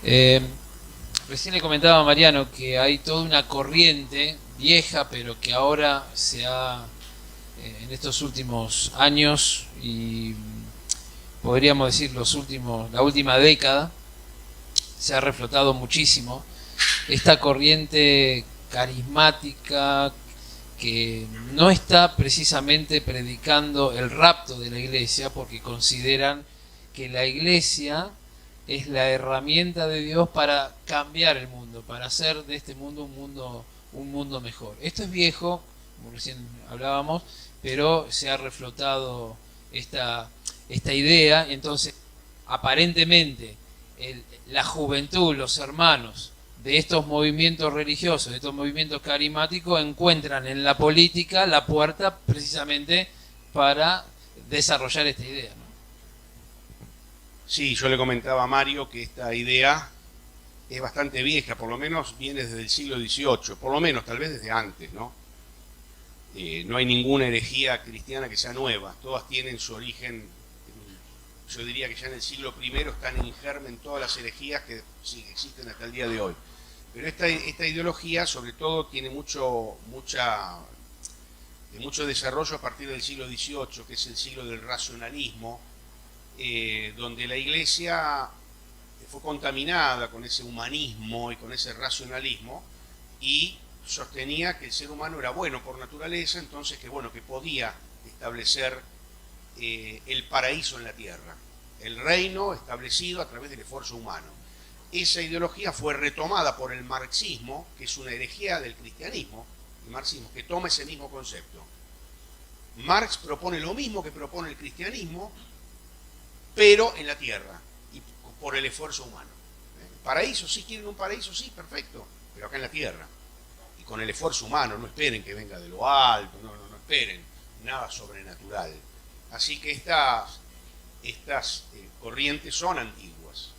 Eh, Recién le comentaba a Mariano que hay toda una corriente vieja, pero que ahora en estos últimos años y podríamos decir la última década, se ha reflotado muchísimo esta corriente carismática que no está precisamente predicando el rapto de la iglesia, porque consideran que la iglesia es la herramienta de Dios para cambiar el mundo, para hacer de este mundo un mundo mejor. Esto es viejo, como recién hablábamos, pero se ha reflotado esta idea. Entonces, aparentemente, la juventud, los hermanos de estos movimientos religiosos, de estos movimientos carismáticos, encuentran en la política la puerta precisamente para desarrollar esta idea, ¿no? Sí, yo le comentaba a Mario que esta idea es bastante vieja, por lo menos viene desde el siglo XVIII, por lo menos, tal vez desde antes, ¿no? No hay ninguna herejía cristiana que sea nueva, todas tienen su origen, yo diría que ya en el siglo I están en germen todas las herejías que sí, existen hasta el día de hoy. Pero esta ideología, sobre todo, tiene mucho desarrollo a partir del siglo XVIII, que es el siglo del racionalismo, donde la Iglesia fue contaminada con ese humanismo y con ese racionalismo y sostenía que el ser humano era bueno por naturaleza, entonces que podía establecer el paraíso en la tierra, el reino establecido a través del esfuerzo humano. Esa ideología fue retomada por el marxismo, que es una herejía del cristianismo, el marxismo, que toma ese mismo concepto. Marx propone lo mismo que propone el cristianismo, pero en la tierra y por el esfuerzo humano. Paraíso, sí, quieren un paraíso, sí, perfecto, pero acá en la tierra y con el esfuerzo humano. No esperen que venga de lo alto, no esperen nada sobrenatural. Así que estas corrientes son antiguas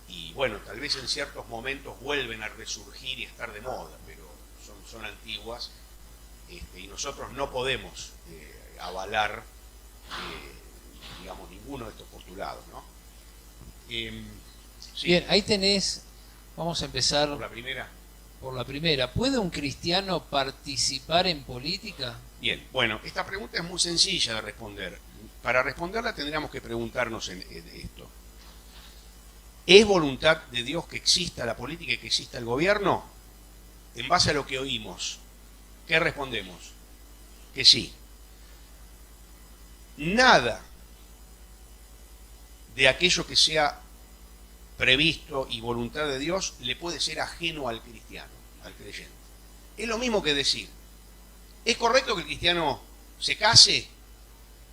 y tal vez en ciertos momentos vuelven a resurgir y estar de moda, pero son antiguas, y nosotros no podemos avalar ninguno de estos postulados, ¿no? Sí. Bien, ahí tenés, vamos a empezar Por la primera. por la primera. ¿Puede un cristiano participar en política? Bien, esta pregunta es muy sencilla de responder. Para responderla tendríamos que preguntarnos en esto. ¿Es voluntad de Dios que exista la política y que exista el gobierno? En base a lo que oímos, ¿qué respondemos? Que sí. Nada de aquello que sea previsto y voluntad de Dios le puede ser ajeno al cristiano, al creyente. Es lo mismo que decir, ¿es correcto que el cristiano se case?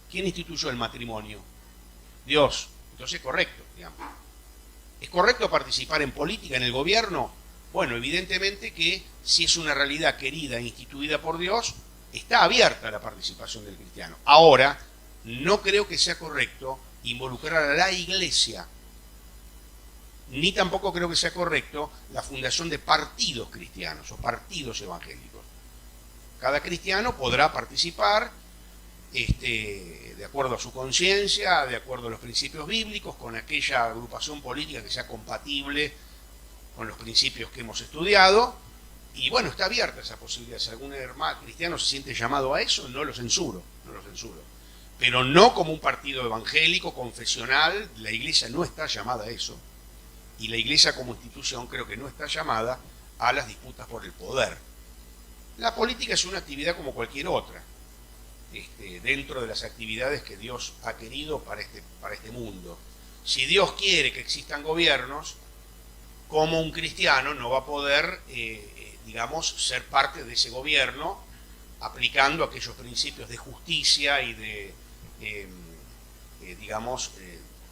¿Quién instituyó el matrimonio? Dios. Entonces es correcto, digamos. ¿Es correcto participar en política, en el gobierno? Bueno, evidentemente que si es una realidad querida e instituida por Dios, está abierta la participación del cristiano. Ahora, no creo que sea correcto involucrar a la Iglesia, ni tampoco creo que sea correcto la fundación de partidos cristianos o partidos evangélicos. Cada cristiano podrá participar de acuerdo a su conciencia, de acuerdo a los principios bíblicos, con aquella agrupación política que sea compatible con los principios que hemos estudiado, y está abierta esa posibilidad. Si algún hermano cristiano se siente llamado a eso, no lo censuro, pero no como un partido evangélico, confesional. La Iglesia no está llamada a eso, y la Iglesia como institución creo que no está llamada a las disputas por el poder. La política es una actividad como cualquier otra, dentro de las actividades que Dios ha querido para este mundo. Si Dios quiere que existan gobiernos, como un cristiano no va a poder, ser parte de ese gobierno aplicando aquellos principios de justicia y de,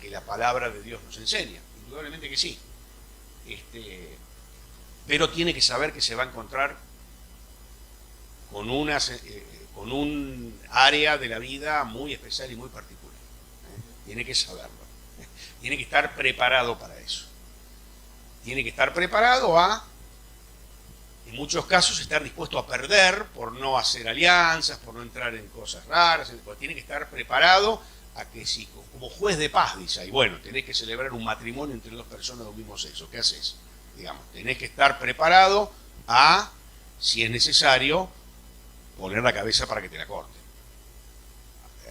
que la palabra de Dios nos enseña. Indudablemente que sí. Pero tiene que saber que se va a encontrar con un área de la vida muy especial y muy particular. Tiene que saberlo. Tiene que estar preparado para eso. Tiene que estar preparado en muchos casos, estar dispuesto a perder por no hacer alianzas, por no entrar en cosas raras. Tiene que estar preparado a que si, como juez de paz, dice ahí, bueno, tenés que celebrar un matrimonio entre dos personas de un mismo sexo. ¿Qué haces? Digamos, tenés que estar preparado a, si es necesario, poner la cabeza para que te la corten.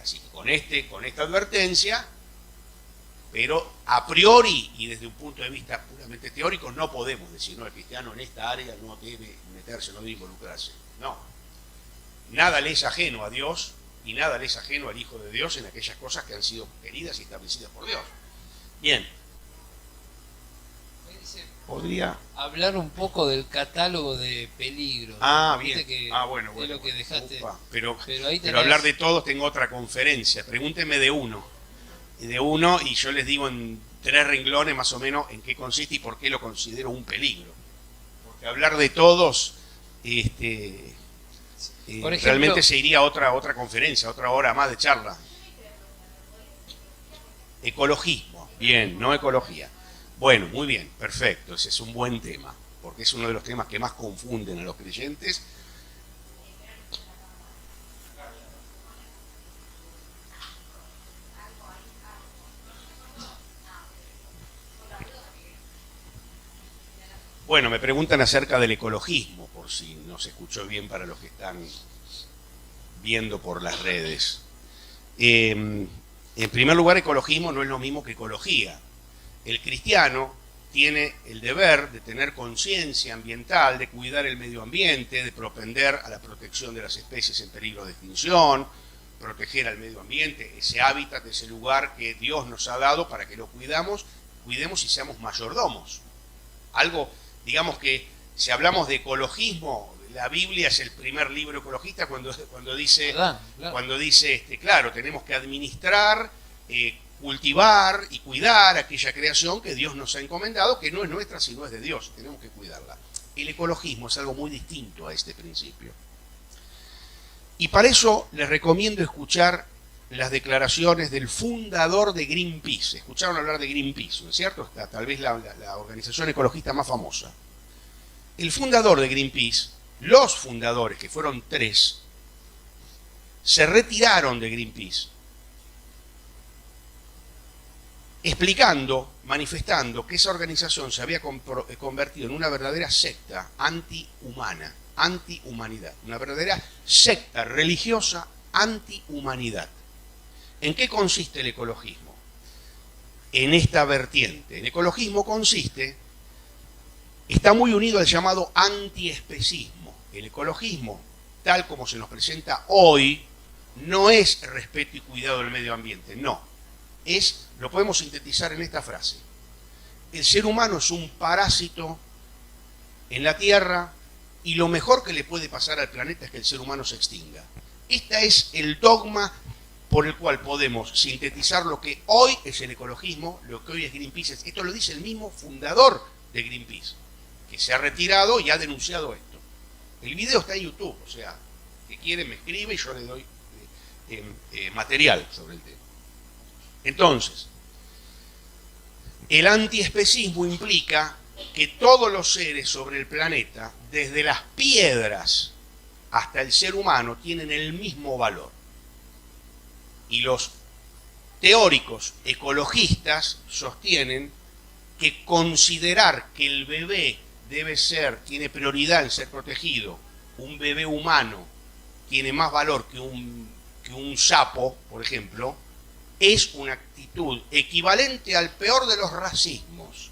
Así que con esta advertencia, pero a priori y desde un punto de vista puramente teórico, no podemos decir, no, el cristiano en esta área no debe meterse, no debe involucrarse. No. Nada le es ajeno a Dios y nada le es ajeno al Hijo de Dios en aquellas cosas que han sido queridas y establecidas por Dios. Bien. ¿Podría hablar un poco del catálogo de peligros? Bien. Bueno. Es lo que dejaste. Ufa, pero ahí tenés... hablar de todos, tengo otra conferencia. Pregúntenme de uno y yo les digo en 3 renglones más o menos en qué consiste y por qué lo considero un peligro. Porque hablar de todos, por ejemplo, realmente se iría a otra conferencia, otra hora más de charla. Ecologismo, bien, no ecología. Bueno, muy bien, perfecto, ese es un buen tema, porque es uno de los temas que más confunden a los creyentes. Bueno, me preguntan acerca del ecologismo, por si no se escuchó bien para los que están viendo por las redes. En primer lugar, ecologismo no es lo mismo que ecología. El cristiano tiene el deber de tener conciencia ambiental, de cuidar el medio ambiente, de propender a la protección de las especies en peligro de extinción, proteger al medio ambiente, ese hábitat, ese lugar que Dios nos ha dado para que lo cuidemos y seamos mayordomos. Algo, digamos que si hablamos de ecologismo, la Biblia es el primer libro ecologista cuando dice, claro, tenemos que administrar, cultivar y cuidar aquella creación que Dios nos ha encomendado, que no es nuestra sino es de Dios, tenemos que cuidarla. El ecologismo es algo muy distinto a este principio. Y para eso les recomiendo escuchar las declaraciones del fundador de Greenpeace. Escucharon hablar de Greenpeace, ¿no es cierto? Tal vez la organización ecologista más famosa. El fundador de Greenpeace, los fundadores, que fueron 3, se retiraron de Greenpeace, explicando, manifestando que esa organización se había convertido en una verdadera secta antihumana, antihumanidad, una verdadera secta religiosa antihumanidad. ¿En qué consiste el ecologismo? En esta vertiente. El ecologismo está muy unido al llamado antiespecismo. El ecologismo, tal como se nos presenta hoy, no es respeto y cuidado del medio ambiente, no. Lo podemos sintetizar en esta frase. El ser humano es un parásito en la Tierra y lo mejor que le puede pasar al planeta es que el ser humano se extinga. Este es el dogma por el cual podemos sintetizar lo que hoy es el ecologismo, lo que hoy es Greenpeace. Esto lo dice el mismo fundador de Greenpeace, que se ha retirado y ha denunciado esto. El video está en YouTube, o sea, que quiere me escribe y yo le doy material sobre el tema. Entonces, el antiespecismo implica que todos los seres sobre el planeta, desde las piedras hasta el ser humano, tienen el mismo valor. Y los teóricos ecologistas sostienen que considerar que el bebé tiene prioridad en ser protegido, un bebé humano tiene más valor que un sapo, por ejemplo, es una actitud equivalente al peor de los racismos,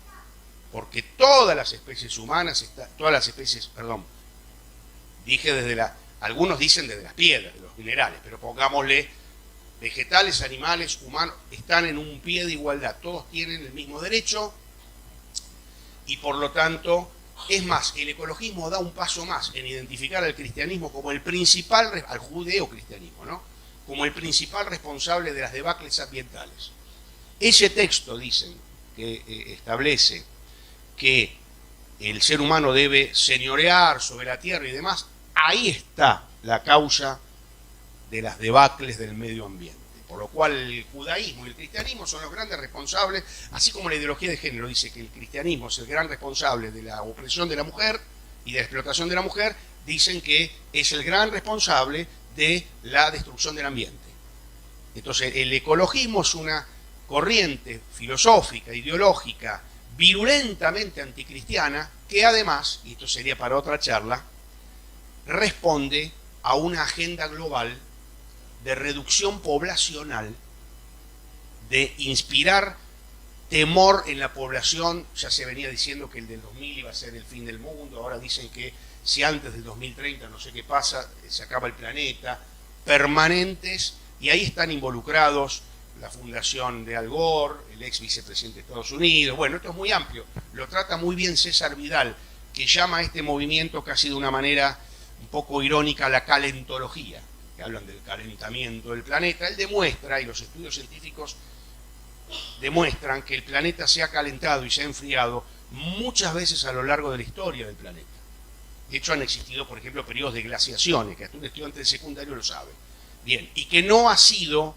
porque todas las especies humanas, algunos dicen desde las piedras, de los minerales, pero pongámosle vegetales, animales, humanos, están en un pie de igualdad, todos tienen el mismo derecho y por lo tanto, es más, el ecologismo da un paso más en identificar al cristianismo como el principal, al judeocristianismo, ¿no?, como el principal responsable de las debacles ambientales. Ese texto, dicen, que establece que el ser humano debe señorear sobre la tierra y demás, ahí está la causa de las debacles del medio ambiente. Por lo cual el judaísmo y el cristianismo son los grandes responsables, así como la ideología de género dice que el cristianismo es el gran responsable de la opresión de la mujer y de la explotación de la mujer, dicen que es el gran responsable de la destrucción del ambiente. Entonces, el ecologismo es una corriente filosófica, ideológica, virulentamente anticristiana, que además, y esto sería para otra charla, responde a una agenda global de reducción poblacional, de inspirar temor en la población. Ya se venía diciendo que el del 2000 iba a ser el fin del mundo, ahora dicen que si antes del 2030 no sé qué pasa, se acaba el planeta, permanentes, y ahí están involucrados la fundación de Al Gore, el ex vicepresidente de Estados Unidos. Bueno, esto es muy amplio, lo trata muy bien César Vidal, que llama a este movimiento casi de una manera un poco irónica la calentología, que hablan del calentamiento del planeta. Él demuestra, y los estudios científicos demuestran, que el planeta se ha calentado y se ha enfriado muchas veces a lo largo de la historia del planeta. De hecho, han existido, por ejemplo, periodos de glaciaciones, que hasta un estudiante de secundario lo sabe. Bien, y que no ha sido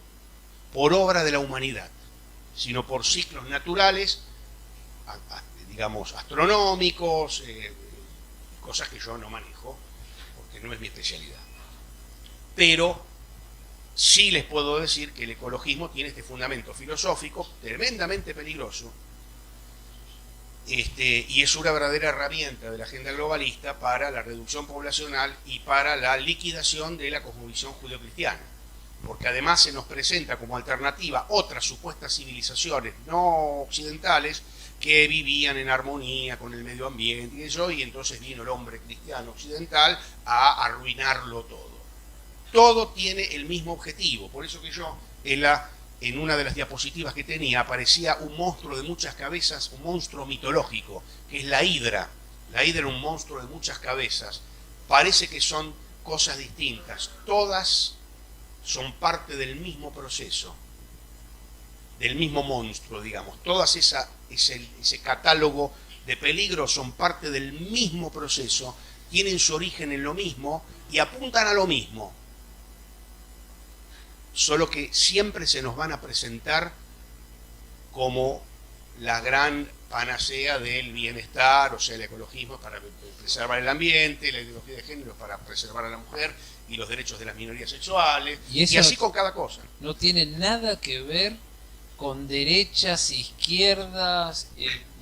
por obra de la humanidad, sino por ciclos naturales, digamos, astronómicos, cosas que yo no manejo, porque no es mi especialidad. Pero sí les puedo decir que el ecologismo tiene este fundamento filosófico tremendamente peligroso, y es una verdadera herramienta de la agenda globalista para la reducción poblacional y para la liquidación de la cosmovisión judeocristiana, porque además se nos presenta como alternativa otras supuestas civilizaciones no occidentales que vivían en armonía con el medio ambiente y eso, y entonces vino el hombre cristiano occidental a arruinarlo todo. Todo tiene el mismo objetivo, por eso que yo en una de las diapositivas que tenía aparecía un monstruo de muchas cabezas, un monstruo mitológico, que es la hidra. La hidra es un monstruo de muchas cabezas. Parece que son cosas distintas. Todas son parte del mismo proceso, del mismo monstruo, digamos. Todas ese catálogo de peligros son parte del mismo proceso, tienen su origen en lo mismo y apuntan a lo mismo. Solo que siempre se nos van a presentar como la gran panacea del bienestar, o sea, el ecologismo para preservar el ambiente, la ideología de género para preservar a la mujer y los derechos de las minorías sexuales, y así con cada cosa. No tiene nada que ver con derechas, izquierdas,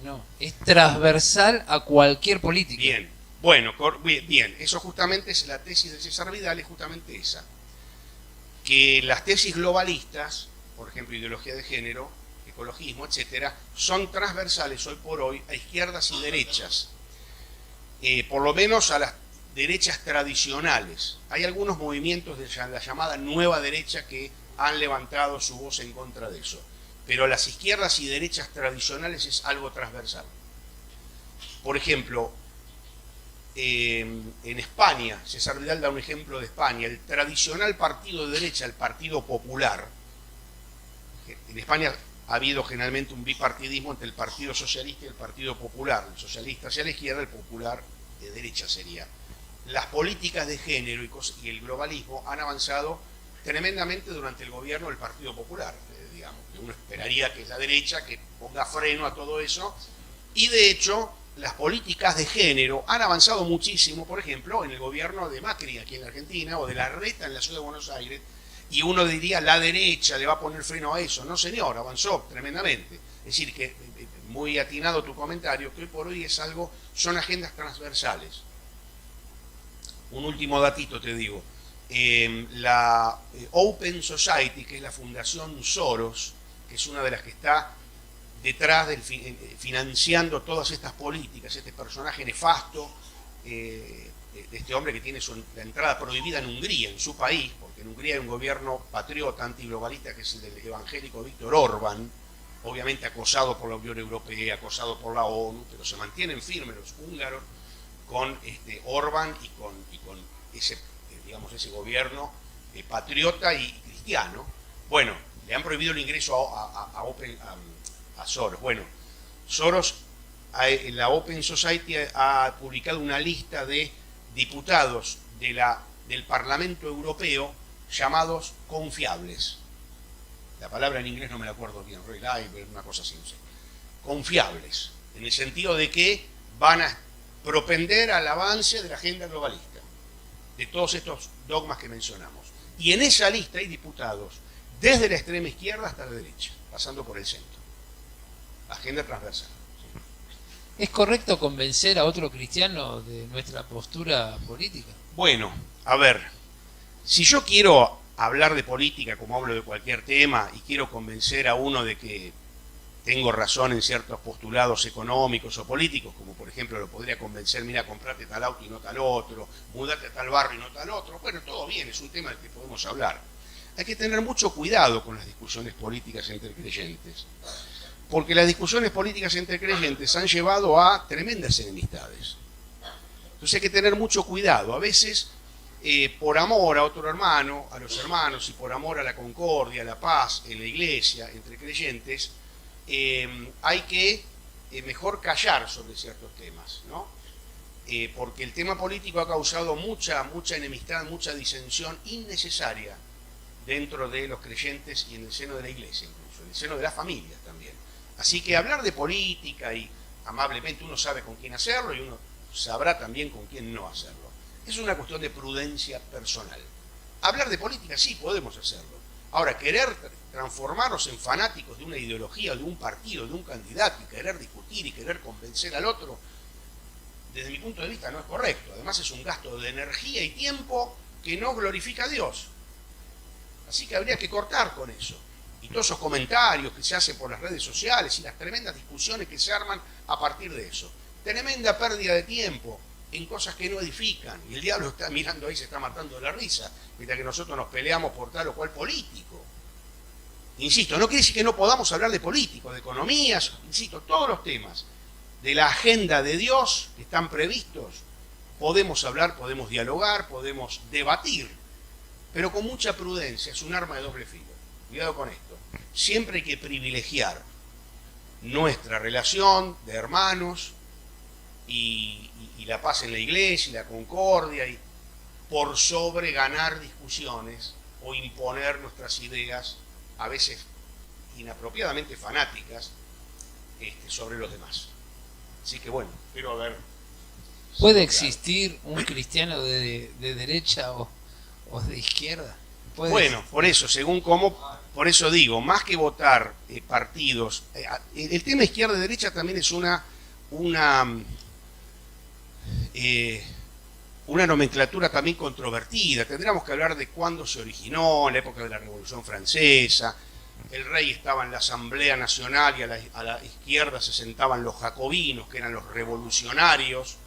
no, es transversal a cualquier política. Bien, bueno, bien, eso justamente es la tesis de César Vidal, es justamente esa. Que las tesis globalistas, por ejemplo, ideología de género, ecologismo, etcétera, son transversales hoy por hoy a izquierdas y derechas, por lo menos a las derechas tradicionales. Hay algunos movimientos de la llamada nueva derecha que han levantado su voz en contra de eso, pero las izquierdas y derechas tradicionales es algo transversal. Por ejemplo, en España, César Vidal da un ejemplo de España, el tradicional partido de derecha, el Partido Popular. En España ha habido generalmente un bipartidismo entre el Partido Socialista y el Partido Popular, el socialista hacia la izquierda, el popular de derecha sería. Las políticas de género y el globalismo han avanzado tremendamente durante el gobierno del Partido Popular, digamos, que uno esperaría que es la derecha que ponga freno a todo eso, y de hecho las políticas de género han avanzado muchísimo, por ejemplo, en el gobierno de Macri aquí en la Argentina, o de Larreta en la ciudad de Buenos Aires, y uno diría, la derecha le va a poner freno a eso. No, señor, avanzó tremendamente. Es decir, que muy atinado tu comentario, que hoy por hoy es algo, son agendas transversales. Un último datito te digo. La Open Society, que es la Fundación Soros, que es una de las que está detrás financiando todas estas políticas, este personaje nefasto, de este hombre que tiene la entrada prohibida en Hungría, en su país, porque en Hungría hay un gobierno patriota antiglobalista que es el del evangélico Víctor Orbán, obviamente acosado por la Unión Europea, acosado por la ONU, pero se mantienen firmes los húngaros con Orbán y con ese, digamos, ese gobierno patriota y cristiano. Bueno, le han prohibido el ingreso a Soros. Bueno, Soros, la Open Society ha publicado una lista de diputados del Parlamento Europeo llamados confiables. La palabra en inglés no me la acuerdo bien, reliable, una cosa así, no sé. Confiables, en el sentido de que van a propender al avance de la agenda globalista, de todos estos dogmas que mencionamos. Y en esa lista hay diputados desde la extrema izquierda hasta la derecha, pasando por el centro. Agenda transversal. ¿Es correcto convencer a otro cristiano de nuestra postura política? Bueno, a ver, si yo quiero hablar de política como hablo de cualquier tema y quiero convencer a uno de que tengo razón en ciertos postulados económicos o políticos, como por ejemplo lo podría convencer, mira, comprate tal auto y no tal otro, mudate a tal barrio y no tal otro, bueno, todo bien, es un tema del que podemos hablar. Hay que tener mucho cuidado con las discusiones políticas entre creyentes, porque las discusiones políticas entre creyentes han llevado a tremendas enemistades. Entonces hay que tener mucho cuidado. A veces, por amor a otro hermano, a los hermanos, y por amor a la concordia, a la paz en la iglesia, entre creyentes, hay que mejor callar sobre ciertos temas, ¿no? Porque el tema político ha causado mucha enemistad, mucha disensión innecesaria dentro de los creyentes y en el seno de la iglesia, incluso, en el seno de las familias también. Así que hablar de política, y amablemente uno sabe con quién hacerlo y uno sabrá también con quién no hacerlo. Es una cuestión de prudencia personal. Hablar de política sí podemos hacerlo. Ahora, querer transformarnos en fanáticos de una ideología, de un partido, de un candidato, y querer discutir y querer convencer al otro, desde mi punto de vista no es correcto. Además es un gasto de energía y tiempo que no glorifica a Dios. Así que habría que cortar con eso. Y todos esos comentarios que se hacen por las redes sociales y las tremendas discusiones que se arman a partir de eso. Tremenda pérdida de tiempo en cosas que no edifican. Y el diablo está mirando ahí, se está matando de la risa, mientras que nosotros nos peleamos por tal o cual político. Insisto, no quiere decir que no podamos hablar de políticos, de economías, insisto, todos los temas de la agenda de Dios que están previstos, podemos hablar, podemos dialogar, podemos debatir, pero con mucha prudencia. Es un arma de doble filo. Cuidado con esto. Siempre hay que privilegiar nuestra relación de hermanos y la paz en la iglesia y la concordia, y por sobre ganar discusiones o imponer nuestras ideas, a veces inapropiadamente fanáticas, sobre los demás. Así que bueno, espero haber... ¿Puede existir un cristiano de derecha o de izquierda? Bueno, por eso, según cómo, por eso digo, más que votar partidos, el tema izquierda-derecha también es una nomenclatura también controvertida. Tendríamos que hablar de cuándo se originó, en la época de la Revolución Francesa. El rey estaba en la Asamblea Nacional y a la izquierda se sentaban los jacobinos, que eran los revolucionarios,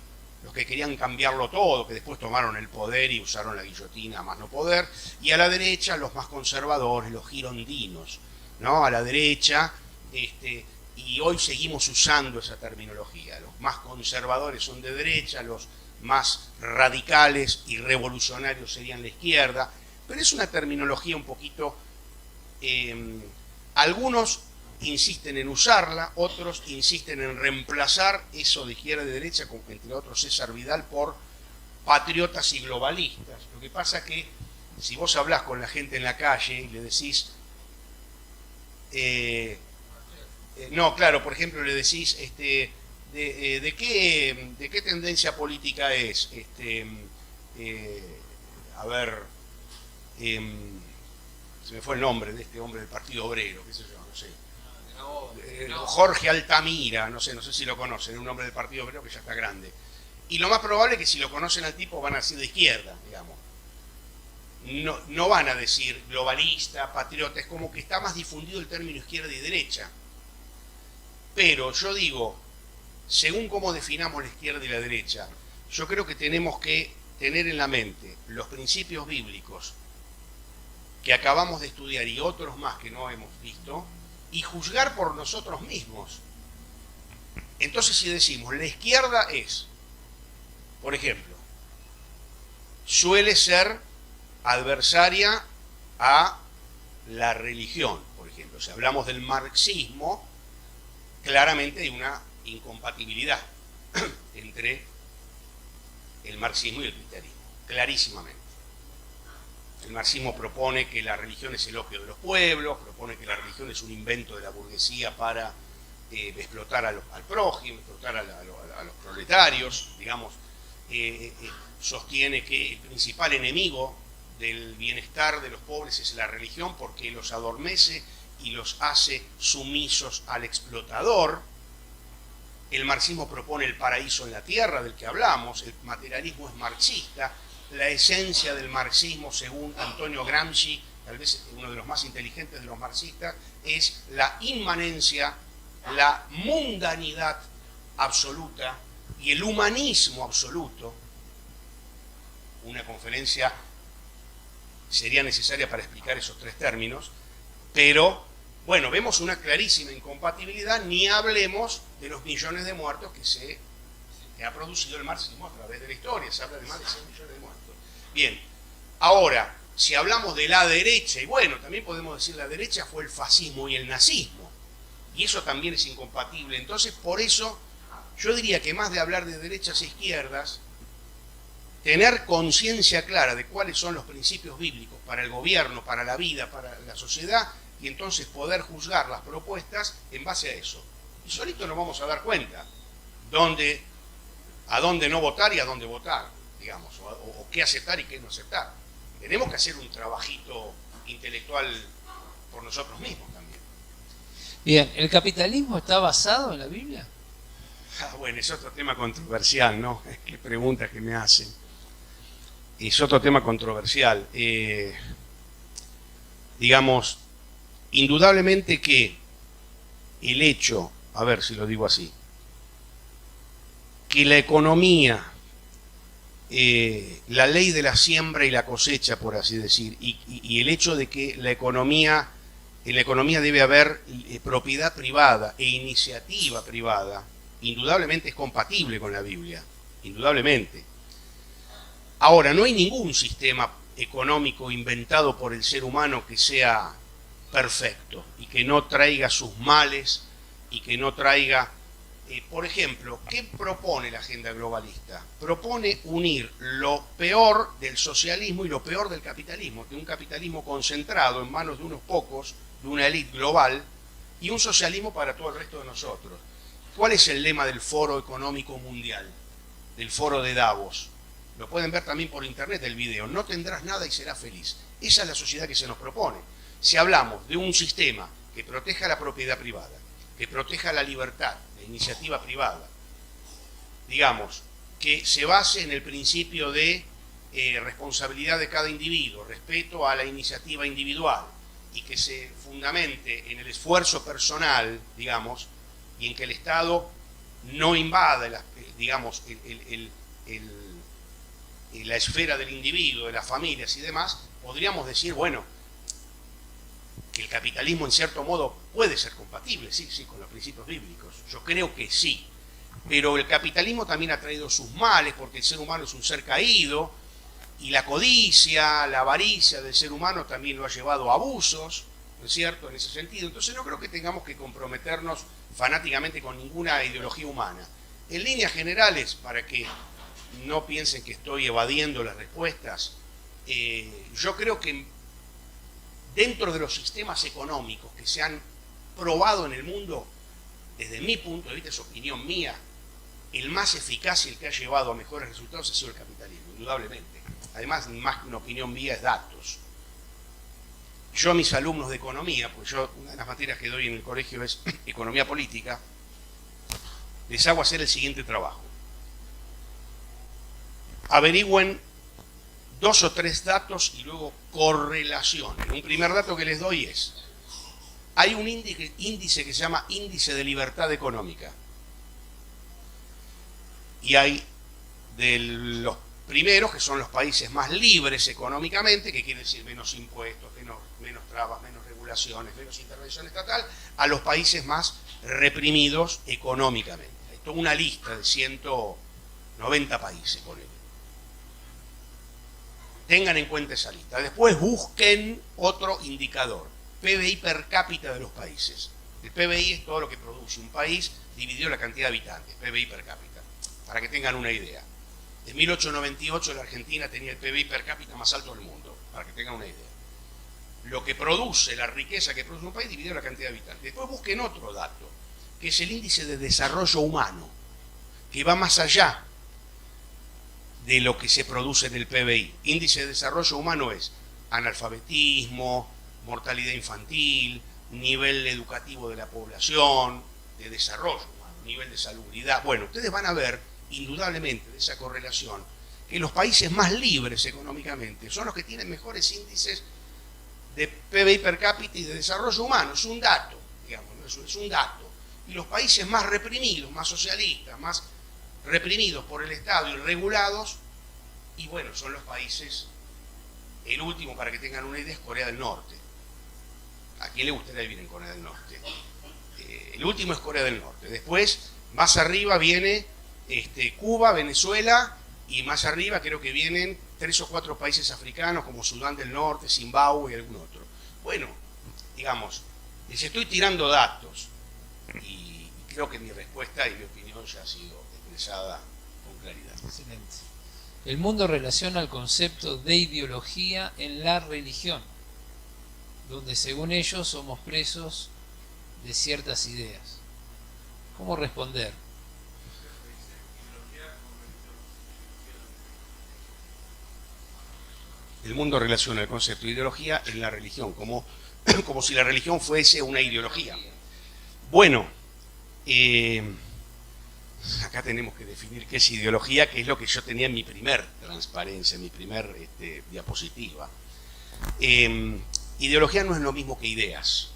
los que querían cambiarlo todo, que después tomaron el poder y usaron la guillotina a más no poder, y a la derecha los más conservadores, los girondinos, ¿no? A la derecha, y hoy seguimos usando esa terminología. Los más conservadores son de derecha, los más radicales y revolucionarios serían la izquierda, pero es una terminología un poquito... algunos insisten en usarla, otros insisten en reemplazar eso de izquierda y derecha, como entre otros César Vidal, por patriotas y globalistas. Lo que pasa que si vos hablás con la gente en la calle y le decís, no, claro, por ejemplo, le decís, ¿de qué tendencia política es? A ver, se me fue el nombre de este hombre del Partido Obrero, qué sé yo, no sé. Jorge Altamira, no sé si lo conocen, es un hombre del Partido Obrero que ya está grande. Y lo más probable es que si lo conocen al tipo van a decir de izquierda, digamos. No van a decir globalista, patriota, es como que está más difundido el término izquierda y derecha. Pero yo digo, según cómo definamos la izquierda y la derecha, yo creo que tenemos que tener en la mente los principios bíblicos que acabamos de estudiar y otros más que no hemos visto, y juzgar por nosotros mismos. Entonces, si decimos, la izquierda es, por ejemplo, suele ser adversaria a la religión, por ejemplo. Si hablamos del marxismo, claramente hay una incompatibilidad entre el marxismo y el cristianismo, clarísimamente. El marxismo propone que la religión es el opio de los pueblos, propone que la religión es un invento de la burguesía para explotar al prójimo, explotar a los proletarios, digamos. Sostiene que el principal enemigo del bienestar de los pobres es la religión porque los adormece y los hace sumisos al explotador. El marxismo propone el paraíso en la tierra del que hablamos, el materialismo es marxista. La esencia del marxismo, según Antonio Gramsci, tal vez uno de los más inteligentes de los marxistas, es la inmanencia, la mundanidad absoluta y el humanismo absoluto. Una conferencia sería necesaria para explicar esos tres términos, pero bueno, vemos una clarísima incompatibilidad, ni hablemos de los millones de muertos que ha producido el marxismo a través de la historia. Se habla de más de 6 millones de muertos. Bien, ahora, si hablamos de la derecha, y bueno, también podemos decir la derecha fue el fascismo y el nazismo, y eso también es incompatible. Entonces, por eso, yo diría que más de hablar de derechas e izquierdas, tener conciencia clara de cuáles son los principios bíblicos para el gobierno, para la vida, para la sociedad, y entonces poder juzgar las propuestas en base a eso. Y solito nos vamos a dar cuenta a dónde no votar y a dónde votar, digamos, o qué aceptar y qué no aceptar. Tenemos que hacer un trabajito intelectual por nosotros mismos también. Bien, ¿el capitalismo está basado en la Biblia? Bueno, es otro tema controversial, ¿no? Qué preguntas que me hacen. Es otro tema controversial. Digamos, indudablemente que el hecho, a ver si lo digo así, que la economía, la ley de la siembra y la cosecha, por así decir, y el hecho de que en la economía debe haber propiedad privada e iniciativa privada, indudablemente es compatible con la Biblia, indudablemente. Ahora, no hay ningún sistema económico inventado por el ser humano que sea perfecto y que no traiga sus males y que no traiga... por ejemplo, ¿qué propone la agenda globalista? Propone unir lo peor del socialismo y lo peor del capitalismo, que un capitalismo concentrado en manos de unos pocos, de una élite global, y un socialismo para todo el resto de nosotros. ¿Cuál es el lema del Foro Económico Mundial, del Foro de Davos? Lo pueden ver también por internet el video. No tendrás nada y serás feliz. Esa es la sociedad que se nos propone. Si hablamos de un sistema que proteja la propiedad privada, que proteja la libertad, la iniciativa privada, digamos, que se base en el principio de responsabilidad de cada individuo, respeto a la iniciativa individual, y que se fundamente en el esfuerzo personal, digamos, y en que el Estado no invada, digamos, la esfera del individuo, de las familias y demás, podríamos decir, bueno, que el capitalismo en cierto modo puede ser compatible, sí, con los principios bíblicos. Yo creo que sí. Pero el capitalismo también ha traído sus males, porque el ser humano es un ser caído, y la codicia, la avaricia del ser humano también lo ha llevado a abusos, ¿no es cierto?, en ese sentido. Entonces no creo que tengamos que comprometernos fanáticamente con ninguna ideología humana. En líneas generales, para que no piensen que estoy evadiendo las respuestas, yo creo que dentro de los sistemas económicos que se han probado en el mundo, desde mi punto de vista, es opinión mía, el más eficaz y el que ha llevado a mejores resultados ha sido el capitalismo, indudablemente. Además, más que una opinión mía, es datos. Yo a mis alumnos de economía, pues una de las materias que doy en el colegio es economía política, les hago hacer el siguiente trabajo. Averigüen 2 o 3 datos y luego correlacionen. Un primer dato que les doy es, hay un índice que se llama índice de libertad económica. Y hay de los primeros, que son los países más libres económicamente, que quiere decir menos impuestos, menos trabas, menos regulaciones, menos intervención estatal, a los países más reprimidos económicamente. Esto es una lista de 190 países, por ejemplo. Tengan en cuenta esa lista. Después busquen otro indicador, PBI per cápita de los países. El PBI es todo lo que produce un país dividido la cantidad de habitantes, PBI per cápita, para que tengan una idea. En 1898 la Argentina tenía el PBI per cápita más alto del mundo, para que tengan una idea. Lo que produce, la riqueza que produce un país dividido la cantidad de habitantes. Después busquen otro dato, que es el índice de desarrollo humano, que va más allá de lo que se produce en el PBI. Índice de desarrollo humano es analfabetismo, mortalidad infantil, nivel educativo de la población, de desarrollo humano, nivel de salubridad. Bueno, ustedes van a ver, indudablemente, de esa correlación, que los países más libres económicamente son los que tienen mejores índices de PBI per cápita y de desarrollo humano. Es un dato, digamos, ¿no? Es un dato. Y los países más reprimidos, más socialistas, más reprimidos por el Estado y regulados, y bueno, son los países, el último, para que tengan una idea, es Corea del Norte. ¿A quién le gustaría vivir en Corea del Norte? El último es Corea del Norte. Después, más arriba viene Cuba, Venezuela, y más arriba creo que vienen 3 o 4 países africanos como Sudán del Norte, Zimbabue y algún otro. Bueno, digamos, les estoy tirando datos y creo que mi respuesta y mi opinión ya ha sido expresada con claridad. Excelente. El mundo relaciona el concepto de ideología en la religión, donde según ellos somos presos de ciertas ideas. ¿Cómo responder? El mundo relaciona el concepto de ideología en la religión, como si la religión fuese una ideología. Bueno, acá tenemos que definir qué es ideología, que es lo que yo tenía en mi primer transparencia, en mi primer diapositiva. Ideología no es lo mismo que ideas.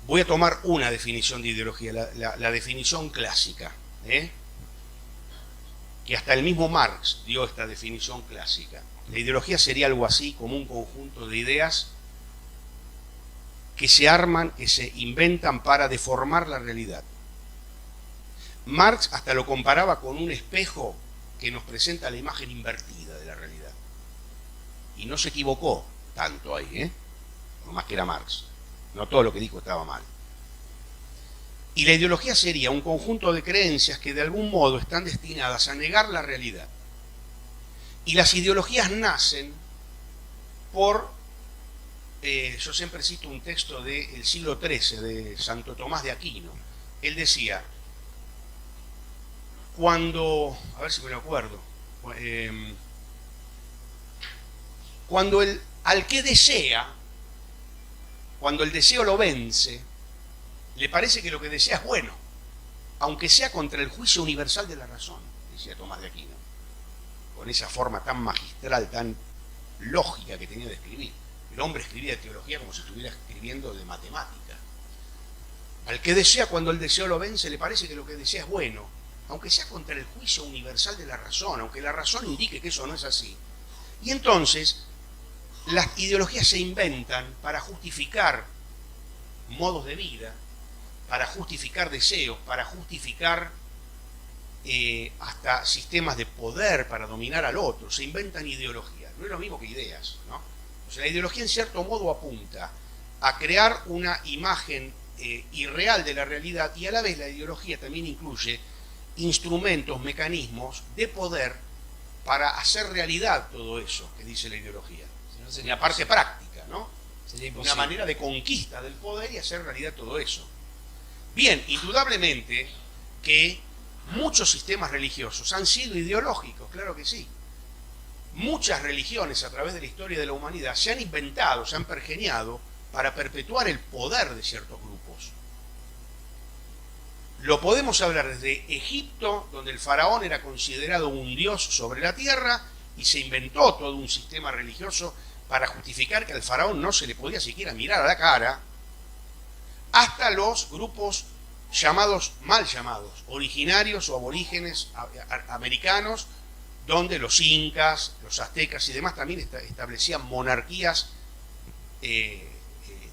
Voy a tomar una definición de ideología, la definición clásica, que hasta el mismo Marx dio esta definición clásica. La ideología sería algo así como un conjunto de ideas que se arman, que se inventan para deformar la realidad. Marx hasta lo comparaba con un espejo que nos presenta la imagen invertida de la realidad. Y no se equivocó tanto ahí, por más que era Marx. No todo lo que dijo estaba mal. Y la ideología sería un conjunto de creencias que de algún modo están destinadas a negar la realidad. Y las ideologías nacen por, yo siempre cito un texto del siglo XIII de Santo Tomás de Aquino. Él decía, cuando, a ver si me lo acuerdo, cuando al que desea, cuando el deseo lo vence, le parece que lo que desea es bueno, aunque sea contra el juicio universal de la razón, decía Tomás de Aquino, con esa forma tan magistral, tan lógica que tenía de escribir. El hombre escribía de teología como si estuviera escribiendo de matemática. Al que desea, cuando el deseo lo vence, le parece que lo que desea es bueno, aunque sea contra el juicio universal de la razón, aunque la razón indique que eso no es así. Y entonces, las ideologías se inventan para justificar modos de vida, para justificar deseos, para justificar hasta sistemas de poder para dominar al otro. Se inventan ideologías, no es lo mismo que ideas, ¿no? O sea, la ideología en cierto modo apunta a crear una imagen irreal de la realidad, y a la vez la ideología también incluye instrumentos, mecanismos de poder para hacer realidad todo eso que dice la ideología. Si no, una parte práctica, ¿no? Una manera de conquista del poder y hacer realidad todo eso. Bien, indudablemente que muchos sistemas religiosos han sido ideológicos, claro que sí. Muchas religiones a través de la historia de la humanidad se han inventado, se han pergeñado para perpetuar el poder de ciertos grupos. Lo podemos hablar desde Egipto, donde el faraón era considerado un dios sobre la tierra y se inventó todo un sistema religioso para justificar que al faraón no se le podía siquiera mirar a la cara, hasta los grupos mal llamados, originarios o aborígenes americanos, donde los incas, los aztecas y demás también establecían monarquías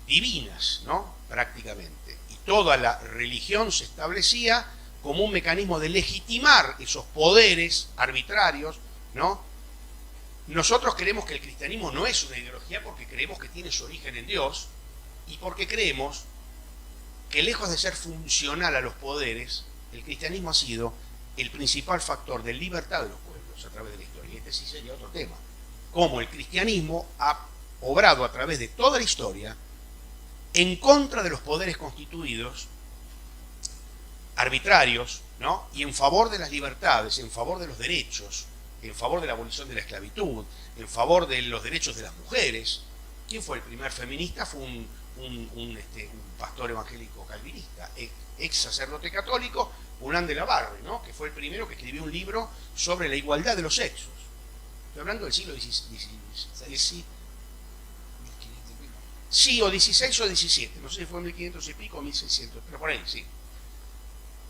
divinas, ¿no? Prácticamente. Y toda la religión se establecía como un mecanismo de legitimar esos poderes arbitrarios, ¿no? Nosotros creemos que el cristianismo no es una ideología porque creemos que tiene su origen en Dios y porque creemos que lejos de ser funcional a los poderes, el cristianismo ha sido el principal factor de libertad de los pueblos a través de la historia. Y este sí sería otro tema. Cómo el cristianismo ha obrado a través de toda la historia en contra de los poderes constituidos, arbitrarios, ¿no? Y en favor de las libertades, en favor de los derechos, en favor de la abolición de la esclavitud, en favor de los derechos de las mujeres. ¿Quién fue el primer feminista? Fue un pastor evangélico calvinista, ex sacerdote católico, Unán de la Barre, ¿no? Que fue el primero que escribió un libro sobre la igualdad de los sexos. Estoy hablando del siglo XVI. Sí, o 16 o 17, no sé si fue 1500 y pico o 1600, pero por ahí sí.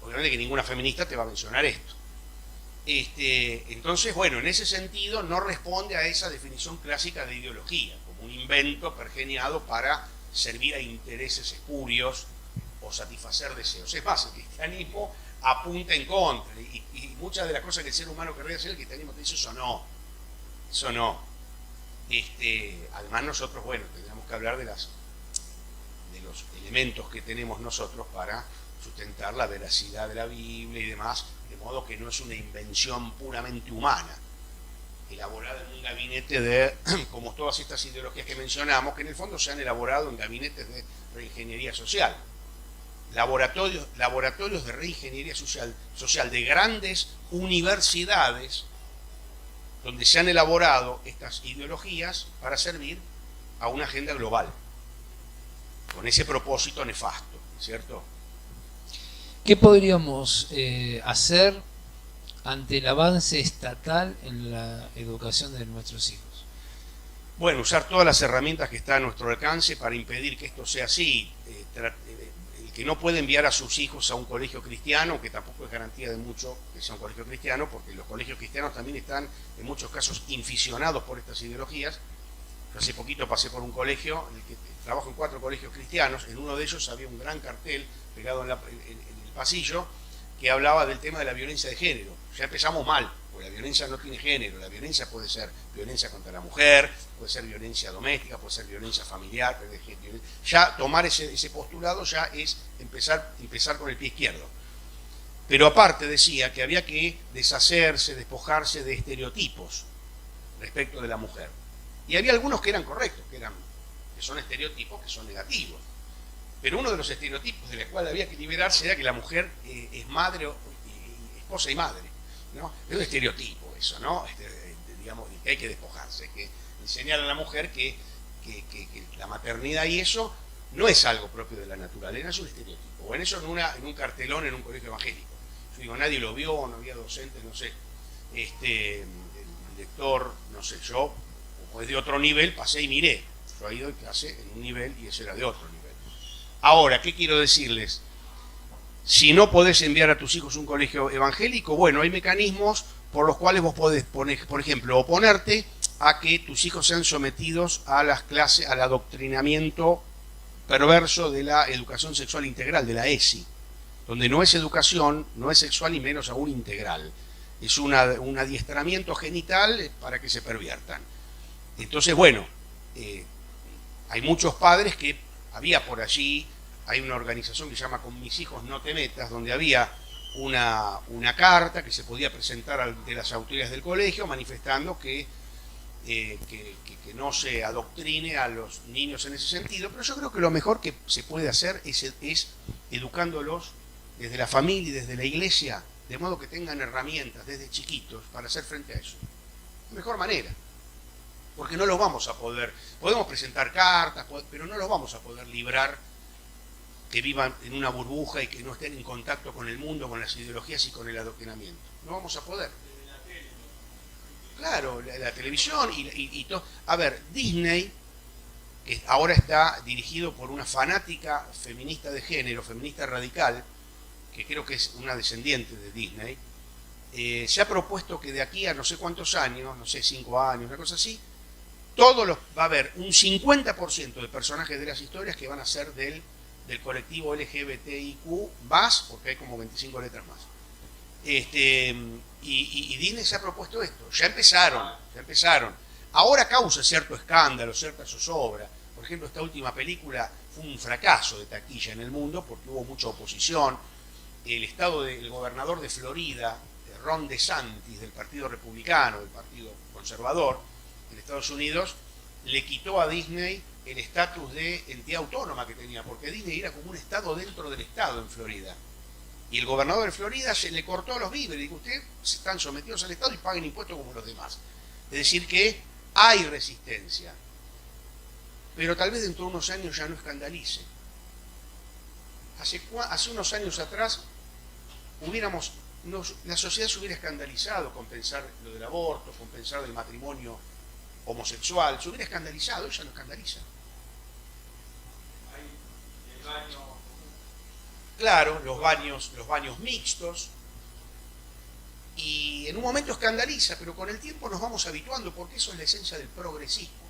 Obviamente que ninguna feminista te va a mencionar esto. Entonces, bueno, en ese sentido no responde a esa definición clásica de ideología, como un invento pergeniado para servir a intereses espurios o satisfacer deseos. Es más, el cristianismo apunta en contra, y muchas de las cosas que el ser humano querría hacer, el cristianismo te dice eso no. Además nosotros, bueno, tendríamos que hablar de los elementos que tenemos nosotros para sustentar la veracidad de la Biblia y demás, de modo que no es una invención puramente humana, elaborada en un gabinete de, como todas estas ideologías que mencionamos, que en el fondo se han elaborado en gabinetes de reingeniería social, laboratorios de reingeniería social de grandes universidades, donde se han elaborado estas ideologías para servir a una agenda global, con ese propósito nefasto, ¿cierto? ¿Qué podríamos hacer ante el avance estatal en la educación de nuestros hijos? Bueno, usar todas las herramientas que están a nuestro alcance para impedir que esto sea así. El que no puede enviar a sus hijos a un colegio cristiano, que tampoco es garantía de mucho que sea un colegio cristiano, porque los colegios cristianos también están en muchos casos inficionados por estas ideologías. Yo hace poquito pasé por un colegio, en el que trabajo en 4 colegios cristianos, en uno de ellos había un gran cartel pegado en el pasillo que hablaba del tema de la violencia de género. Ya empezamos mal, porque la violencia no tiene género, la violencia puede ser violencia contra la mujer, puede ser violencia doméstica, puede ser violencia familiar, ya tomar ese postulado ya es empezar con el pie izquierdo. Pero aparte decía que había que despojarse de estereotipos respecto de la mujer. Y había algunos que eran correctos, que son estereotipos que son negativos. Pero uno de los estereotipos de los cuales había que liberarse era que la mujer es madre, esposa y madre, ¿no? Es un estereotipo eso, ¿no? Digamos, que hay que despojarse, que enseñar a la mujer que la maternidad y eso no es algo propio de la naturaleza, es un estereotipo. Bueno, eso en un cartelón en un colegio evangélico. Yo digo, nadie lo vio, no había docentes, no sé. El director, no sé, yo, como es de otro nivel, pasé y miré. Yo he ido y clase en un nivel y ese era de otro nivel. Ahora, ¿qué quiero decirles? Si no podés enviar a tus hijos a un colegio evangélico, bueno, hay mecanismos por los cuales vos podés, por ejemplo, oponerte a que tus hijos sean sometidos a las clases, al adoctrinamiento perverso de la educación sexual integral, de la ESI, donde no es educación, no es sexual y menos aún integral. Es un adiestramiento genital para que se perviertan. Entonces, bueno, hay muchos padres que había por allí, hay una organización que se llama Con mis hijos no te metas, donde había una carta que se podía presentar ante las autoridades del colegio manifestando que no se adoctrine a los niños en ese sentido, pero yo creo que lo mejor que se puede hacer es educándolos desde la familia y desde la iglesia, de modo que tengan herramientas desde chiquitos para hacer frente a eso. De mejor manera. Porque no los vamos a poder, podemos presentar cartas, pero no los vamos a poder librar que vivan en una burbuja y que no estén en contacto con el mundo, con las ideologías y con el adoctrinamiento. No vamos a poder. Claro, la televisión y todo. A ver, Disney, que ahora está dirigido por una fanática feminista de género, feminista radical, que creo que es una descendiente de Disney, se ha propuesto que de aquí a no sé cuántos años, no sé, 5 años, una cosa así, va a haber un 50% de personajes de las historias que van a ser del colectivo LGBTIQ+, porque hay como 25 letras más. Y Disney se ha propuesto esto. Ya empezaron. Ahora causa cierto escándalo, cierta zozobra. Por ejemplo, esta última película fue un fracaso de taquilla en el mundo porque hubo mucha oposición. El gobernador de Florida, Ron DeSantis, del Partido Republicano, del Partido Conservador en Estados Unidos, le quitó a Disney el estatus de entidad autónoma que tenía, porque Disney era como un estado dentro del estado en Florida. Y el gobernador de Florida se le cortó los víveres. Dijo, ustedes están sometidos al Estado y paguen impuestos como los demás. Es decir, que hay resistencia. Pero tal vez dentro de unos años ya no escandalice. Hace unos años atrás la sociedad se hubiera escandalizado con pensar lo del aborto, con pensar del matrimonio homosexual, se hubiera escandalizado, ella no escandaliza. Claro, los baños mixtos, y en un momento escandaliza, pero con el tiempo nos vamos habituando, porque eso es la esencia del progresismo.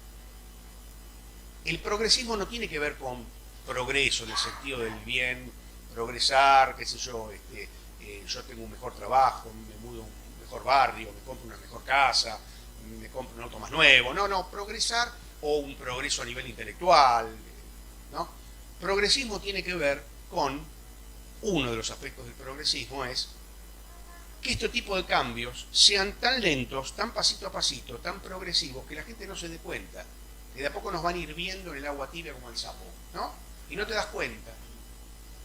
El progresismo no tiene que ver con progreso en el sentido del bien, progresar, qué sé yo, yo tengo un mejor trabajo, me mudo a un mejor barrio, me compro una mejor casa, me compro un auto más nuevo. No, progresar o un progreso a nivel intelectual, ¿no? Progresismo tiene que ver con, uno de los aspectos del progresismo es que este tipo de cambios sean tan lentos, tan pasito a pasito, tan progresivos, que la gente no se dé cuenta, que de a poco nos van hirviendo en el agua tibia como el sapo, ¿no? Y no te das cuenta.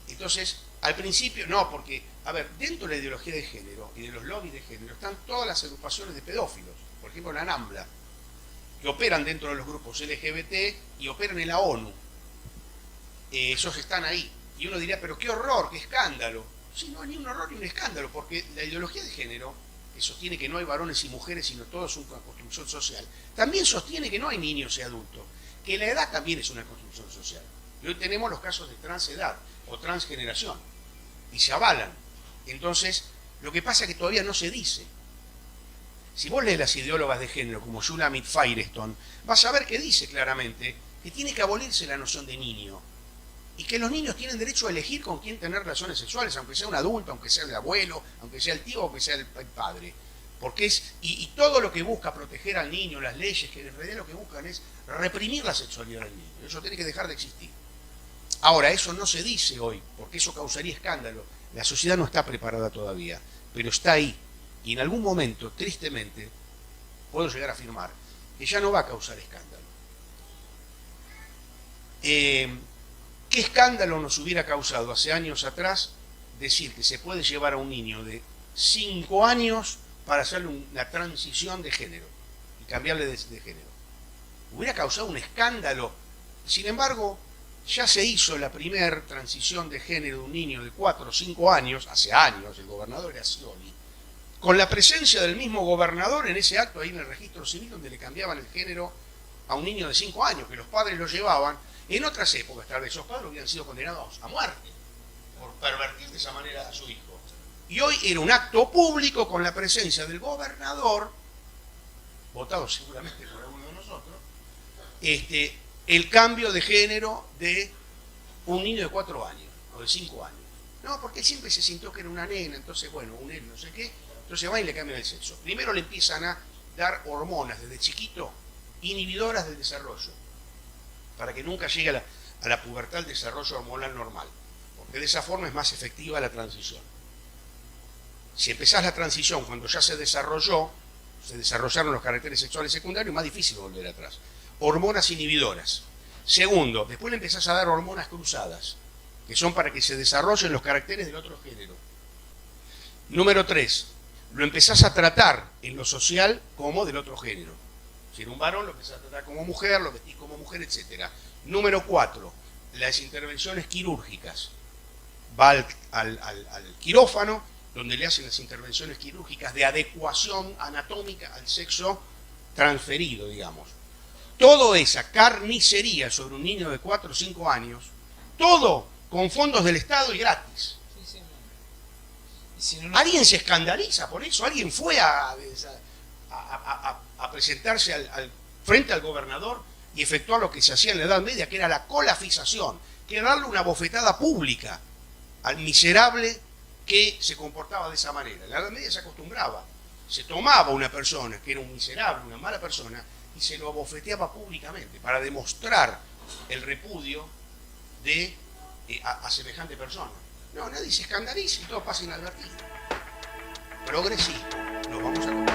Entonces, al principio, no, porque, a ver, dentro de la ideología de género y de los lobbies de género están todas las agrupaciones de pedófilos, por ejemplo la NAMBLA, que operan dentro de los grupos LGBT y operan en la ONU. Esos están ahí. Y uno diría, pero qué horror, qué escándalo. Sí, no hay ni un horror ni un escándalo, porque la ideología de género, que sostiene que no hay varones y mujeres, sino todo es una construcción social, también sostiene que no hay niños y adultos, que la edad también es una construcción social. Y hoy tenemos los casos de transedad o transgeneración, y se avalan. Entonces, lo que pasa es que todavía no se dice. Si vos lees las ideólogas de género, como Shulamit Firestone, vas a ver que dice claramente que tiene que abolirse la noción de niño, y que los niños tienen derecho a elegir con quién tener relaciones sexuales, aunque sea un adulto, aunque sea el abuelo, aunque sea el tío, aunque sea el padre. Porque y todo lo que busca proteger al niño, las leyes, que en realidad lo que buscan es reprimir la sexualidad del niño. Eso tiene que dejar de existir. Ahora, eso no se dice hoy, porque eso causaría escándalo. La sociedad no está preparada todavía, pero está ahí. Y en algún momento, tristemente, puedo llegar a afirmar que ya no va a causar escándalo. ¿Qué escándalo nos hubiera causado hace años atrás decir que se puede llevar a un niño de 5 años para hacerle una transición de género y cambiarle de género? Hubiera causado un escándalo. Sin embargo, ya se hizo la primera transición de género de un niño de 4 o 5 años, hace años, el gobernador era Scioli, con la presencia del mismo gobernador en ese acto ahí en el registro civil donde le cambiaban el género a un niño de 5 años, que los padres lo llevaban. En otras épocas, tal vez, esos padres hubieran sido condenados a muerte por pervertir de esa manera a su hijo. Y hoy era un acto público con la presencia del gobernador, votado seguramente por alguno de nosotros, el cambio de género de un niño de 4 años o de 5 años. No, porque él siempre se sintió que era una nena, entonces, bueno, un él no sé qué, entonces van y le cambian el sexo. Primero le empiezan a dar hormonas desde chiquito, inhibidoras del desarrollo, para que nunca llegue a la pubertad el desarrollo hormonal normal, porque de esa forma es más efectiva la transición. Si empezás la transición cuando ya se desarrollaron los caracteres sexuales secundarios, es más difícil volver atrás. Hormonas inhibidoras. Segundo, después le empezás a dar hormonas cruzadas, que son para que se desarrollen los caracteres del otro género. Número 3, lo empezás a tratar en lo social como del otro género. Si era un varón, lo empezás a tratar como mujer, lo vestís como mujer, etc. Número 4, las intervenciones quirúrgicas. Va al quirófano, donde le hacen las intervenciones quirúrgicas de adecuación anatómica al sexo transferido, digamos. Toda esa carnicería sobre un niño de 4 o 5 años, todo con fondos del Estado y gratis. Alguien se escandaliza por eso, alguien fue a presentarse frente al gobernador y efectuar lo que se hacía en la Edad Media, que era la colafización, que era darle una bofetada pública al miserable que se comportaba de esa manera. En la Edad Media se acostumbraba, se tomaba una persona que era un miserable, una mala persona, y se lo abofeteaba públicamente para demostrar el repudio a semejante persona. No, nadie se escandaliza y todo pasa inadvertido. Progresismo, nos vamos a